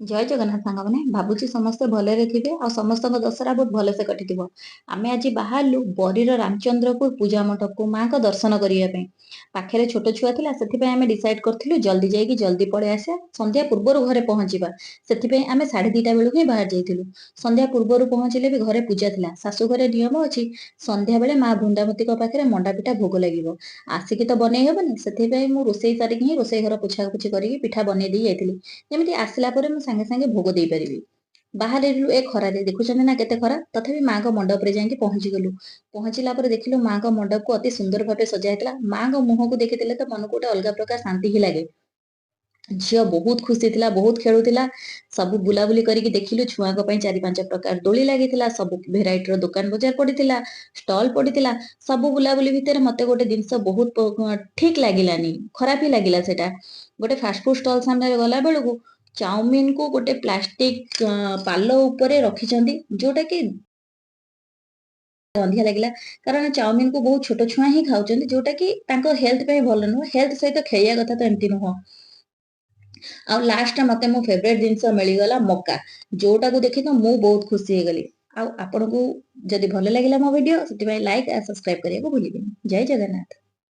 जय जगन्नाथ साଙ୍ଗमाने भाବୁची समस्ते भलरे थिबे आ समस्त दशहरा बहुत भलसे कटिथिबो। आमे आज बाहरलु बरीर रामचंद्रपुर पूजा मंडप को मां को दर्शन करिया पे। पाखेरे छोट छुआ थिला सेथि पे आमे डिसाइड करथिलु जल्दी जाईकी जल्दी पळे आसे संध्या पूर्वरु घरे पहुंचीबा। सेथि पे आमे 3:30 बेलु ही बाहर जाइथिलु। संध्या पूर्वरु पहुंचिले भी घरे पूजा थिला। सासु घरे नियम अछि संध्या बेले मां बृंदावती को पाखेरे मंडा पिठा भोग लागिबो। आसिकी तो बनै हेबनी सेथि पे मु रोसई सारिकी ही रोसई घर पुछा पुछि करिकी पिठा बनै दी जाइथिलि। ଯେମିତି ଆସିଲା ପରେ ମୁଁ ସାଙ୍ଗେ ସାଙ୍ଗେ ଭୋଗ ଦେଇପାରିବି। ବାହାରିଲୁ ଏ ଖରାରେ ଦେଖୁଛନ୍ତି ନା କେତେ ଖରା ତଥାପି ମାଙ୍କ ମଣ୍ଡପରେ ଯାଇକି ପହଞ୍ଚିଗଲୁ। ପହଞ୍ଚିଲା ପରେ ଦେଖିଲୁ ମାଙ୍କ ମଣ୍ଡପକୁ ଅତି ସୁନ୍ଦର ଭାବେ ସଜା ହେଇଥିଲା। ମାଙ୍କ ମୁହଁକୁ ଦେଖିଦେଲେ ତ ମନକୁ ଗୋଟେ ଅଲଗା ପ୍ରକାର ଶାନ୍ତି ହିଁ ଲାଗେ। ଝିଅ ବହୁତ ଖୁସି ଥିଲା, ବହୁତ ଖେଳୁଥିଲା। ସବୁ ବୁଲାବୁଲି କରିକି ଦେଖିଲୁ ଛୁଆଙ୍କ ପାଇଁ 4-5 ପ୍ରକାର ଦୋଳି ଲାଗିଥିଲା, ସବୁ ଭେରାଇଟିର ଦୋକାନ ବଜାର ପଡିଥିଲା, ଷ୍ଟଲ ପଡିଥିଲା। ସବୁ ବୁଲାବୁଲି ଭିତରେ ମତେ ଗୋଟେ ଜିନିଷ ବହୁତ ଠିକ ଲାଗିଲାନି, ଖରାପ ହିଁ ଲାଗିଲା ସେଟା। ଗୋଟେ ଫାଷ୍ଟଫୁଡ ଷ୍ଟଲ ସାମ୍ନାରେ ଗଲା ବେଳକୁ ଚାଉମିନକୁ ଗୋଟେ ପ୍ଲାଷ୍ଟିକ ପାଲ ଉପରେ ରଖିଛନ୍ତି, ଯୋଉଟା କି ଗନ୍ଧିଆ ଲାଗିଲା। କାରଣ ଚାଉମିନକୁ ବହୁତ ଛୋଟ ଛୁଆ ହିଁ ଖାଉଛନ୍ତି, ଯୋଉଟା କି ତାଙ୍କ ହେଲ୍ଥ ପାଇଁ ଭଲ ନୁହଁ। ହେଲ୍ଥ ସହିତ ଖେଳିବା କଥା ତ ଏମିତି ନୁହଁ। ଆଉ ଲାଷ୍ଟ ମତେ ମୋ ଫେଭରେଟ ଜିନିଷ ମିଳିଗଲା ମକା, ଯୋଉଟାକୁ ଦେଖି ତ ମୁଁ ବହୁତ ଖୁସି ହେଇଗଲି। ଆଉ ଆପଣଙ୍କୁ ଯଦି ଭଲ ଲାଗିଲା ମୋ ଭିଡିଓ ସେଥିପାଇଁ ଲାଇକ୍ ଆଉ ସବସ୍କ୍ରାଇବ କରିବାକୁ ଭୁଲିବେନି। ଜୟ ଜଗନ୍ନାଥ।